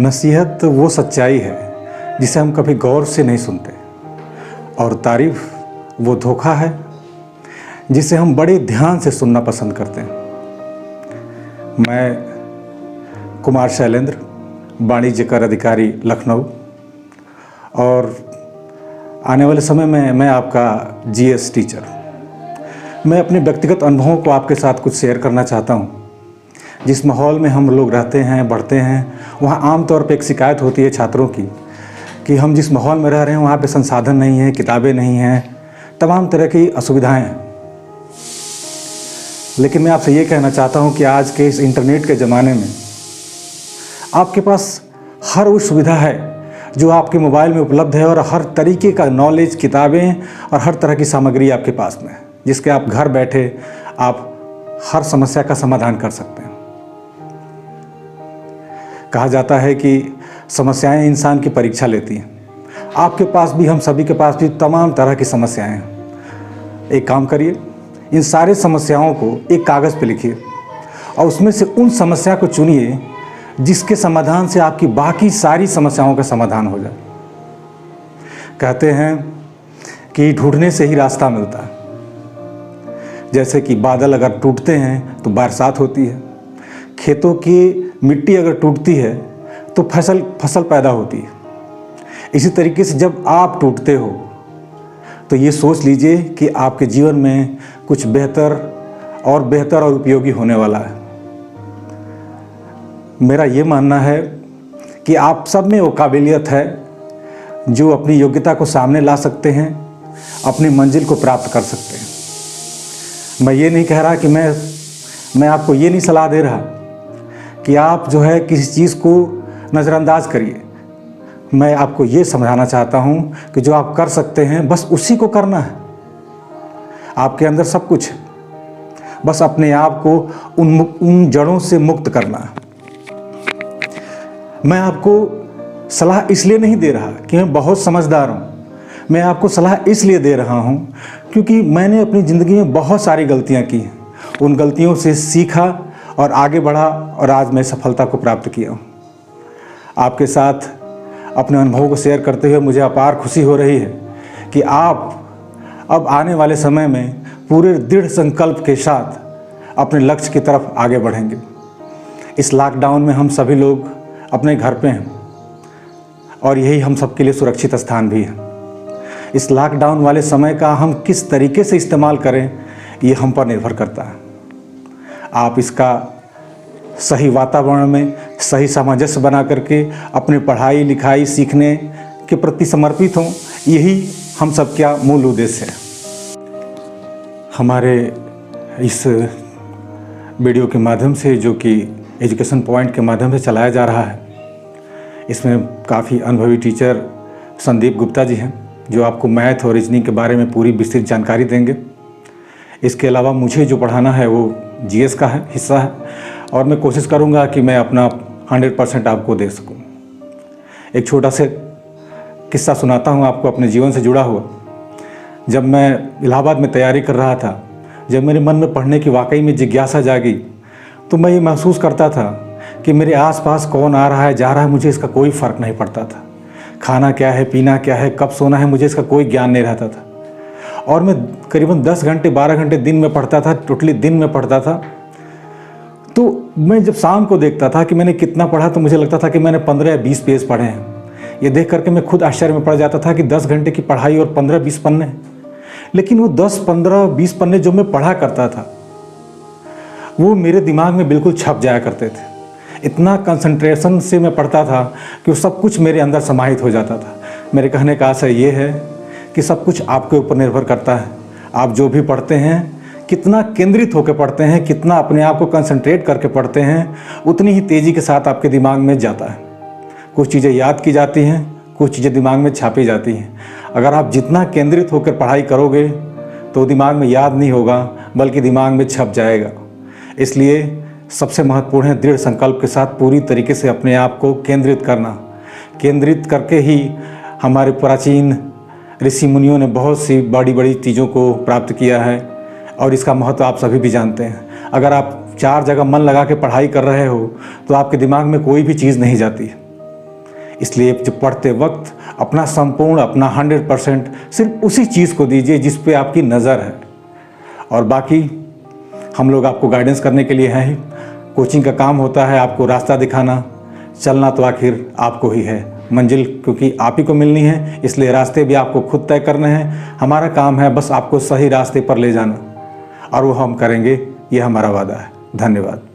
नसीहत वो सच्चाई है जिसे हम कभी गौर से नहीं सुनते, और तारीफ़ वो धोखा है जिसे हम बड़े ध्यान से सुनना पसंद करते हैं। मैं कुमार शैलेंद्र, वाणिज्य कर अधिकारी लखनऊ, और आने वाले समय में मैं आपका जीएस टीचर। मैं अपने व्यक्तिगत अनुभवों को आपके साथ कुछ शेयर करना चाहता हूँ। जिस माहौल में हम लोग रहते हैं, बढ़ते हैं, वहाँ आमतौर पर एक शिकायत होती है छात्रों की कि हम जिस माहौल में रह रहे हैं वहाँ पे संसाधन नहीं है, किताबें नहीं हैं, तमाम तरह की असुविधाएं हैं। लेकिन मैं आपसे ये कहना चाहता हूँ कि आज के इस इंटरनेट के ज़माने में आपके पास हर वो सुविधा है जो आपके मोबाइल में उपलब्ध है, और हर तरीके का नॉलेज, किताबें और हर तरह की सामग्री आपके पास में है, जिसके आप घर बैठे आप हर समस्या का समाधान कर सकते हैं। कहा जाता है कि समस्याएं इंसान की परीक्षा लेती हैं। आपके पास भी, हम सभी के पास भी तमाम तरह की समस्याएं हैं। एक काम करिए, इन सारे समस्याओं को एक कागज़ पे लिखिए और उसमें से उन समस्या को चुनिए जिसके समाधान से आपकी बाकी सारी समस्याओं का समाधान हो जाए। कहते हैं कि ढूंढने से ही रास्ता मिलता है। जैसे कि बादल अगर टूटते हैं तो बरसात होती है, खेतों की मिट्टी अगर टूटती है तो फसल पैदा होती है। इसी तरीके से जब आप टूटते हो तो ये सोच लीजिए कि आपके जीवन में कुछ बेहतर और उपयोगी होने वाला है। मेरा ये मानना है कि आप सब में वो काबिलियत है जो अपनी योग्यता को सामने ला सकते हैं, अपनी मंजिल को प्राप्त कर सकते हैं। मैं ये नहीं कह रहा कि मैं आपको ये नहीं सलाह दे रहा कि आप जो है किसी चीज़ को नज़रअंदाज करिए। मैं आपको ये समझाना चाहता हूँ कि जो आप कर सकते हैं बस उसी को करना है। आपके अंदर सब कुछ है, बस अपने आप को उन जड़ों से मुक्त करना है। मैं आपको सलाह इसलिए नहीं दे रहा कि मैं बहुत समझदार हूँ। मैं आपको सलाह इसलिए दे रहा हूँ क्योंकि मैंने अपनी ज़िंदगी में बहुत सारी गलतियाँ की हैं। उन गलतियों से सीखा और आगे बढ़ा, और आज मैं सफलता को प्राप्त किया हूँ। आपके साथ अपने अनुभवों को शेयर करते हुए मुझे अपार खुशी हो रही है कि आप अब आने वाले समय में पूरे दृढ़ संकल्प के साथ अपने लक्ष्य की तरफ आगे बढ़ेंगे। इस लॉकडाउन में हम सभी लोग अपने घर पे हैं, और यही हम सबके लिए सुरक्षित स्थान भी है। इस लॉकडाउन वाले समय का हम किस तरीके से इस्तेमाल करें, ये हम पर निर्भर करता है। आप इसका सही वातावरण में सही सामंजस्य बना करके अपनी पढ़ाई लिखाई सीखने के प्रति समर्पित हों, यही हम सब का मूल उद्देश्य है। हमारे इस वीडियो के माध्यम से, जो कि एजुकेशन पॉइंट के माध्यम से चलाया जा रहा है, इसमें काफ़ी अनुभवी टीचर संदीप गुप्ता जी हैं जो आपको मैथ और रीजनिंग के बारे में पूरी विस्तृत जानकारी देंगे। इसके अलावा मुझे जो पढ़ाना है वो जीएस का हिस्सा है, और मैं कोशिश करूंगा कि मैं अपना 100% आपको दे सकूं। एक छोटा सा किस्सा सुनाता हूं आपको अपने जीवन से जुड़ा हुआ। जब मैं इलाहाबाद में तैयारी कर रहा था, जब मेरे मन में पढ़ने की वाकई में जिज्ञासा जागी, तो मैं ये महसूस करता था कि मेरे आसपास कौन आ रहा है, जा रहा है, मुझे इसका कोई फ़र्क नहीं पड़ता था। खाना क्या है, पीना क्या है, कब सोना है, मुझे इसका कोई ज्ञान नहीं रहता था। और मैं करीबन 10 घंटे 12 घंटे दिन में पढ़ता था, टोटली दिन में पढ़ता था। तो मैं जब शाम को देखता था कि मैंने कितना पढ़ा, तो मुझे लगता था कि मैंने 15 या 20 पेज पढ़े हैं। ये देख करके मैं खुद आश्चर्य में पड़ जाता था कि 10 घंटे की पढ़ाई और 15-20 पन्ने। लेकिन वो 10, 15, 20 पन्ने जो मैं पढ़ा करता था वो मेरे दिमाग में बिल्कुल छप जाया करते थे। इतना कंसंट्रेशन से मैं पढ़ता था कि वो सब कुछ मेरे अंदर समाहित हो जाता था। मेरे कहने का आशय ये है कि सब कुछ आपके ऊपर निर्भर करता है। आप जो भी पढ़ते हैं, कितना केंद्रित होकर पढ़ते हैं, कितना अपने आप को कंसंट्रेट करके पढ़ते हैं, उतनी ही तेज़ी के साथ आपके दिमाग में जाता है। कुछ चीज़ें याद की जाती हैं, कुछ चीज़ें दिमाग में छापी जाती हैं। अगर आप जितना केंद्रित होकर पढ़ाई करोगे तो दिमाग में याद नहीं होगा, बल्कि दिमाग में छप जाएगा। इसलिए सबसे महत्वपूर्ण है दृढ़ संकल्प के साथ पूरी तरीके से अपने आप को केंद्रित करना। केंद्रित करके ही हमारे प्राचीन ऋषि मुनियों ने बहुत सी बड़ी बड़ी चीज़ों को प्राप्त किया है, और इसका महत्व आप सभी भी जानते हैं। अगर आप 4 जगह मन लगा के पढ़ाई कर रहे हो तो आपके दिमाग में कोई भी चीज़ नहीं जाती है। इसलिए जब पढ़ते वक्त अपना संपूर्ण, अपना 100% सिर्फ उसी चीज़ को दीजिए जिस पे आपकी नज़र है, और बाकी हम लोग आपको गाइडेंस करने के लिए हैं ही। कोचिंग का काम होता है आपको रास्ता दिखाना, चलना तो आखिर आपको ही है, मंजिल क्योंकि आप ही को मिलनी है, इसलिए रास्ते भी आपको खुद तय करने हैं। हमारा काम है बस आपको सही रास्ते पर ले जाना, और वो हम करेंगे, ये हमारा वादा है। धन्यवाद।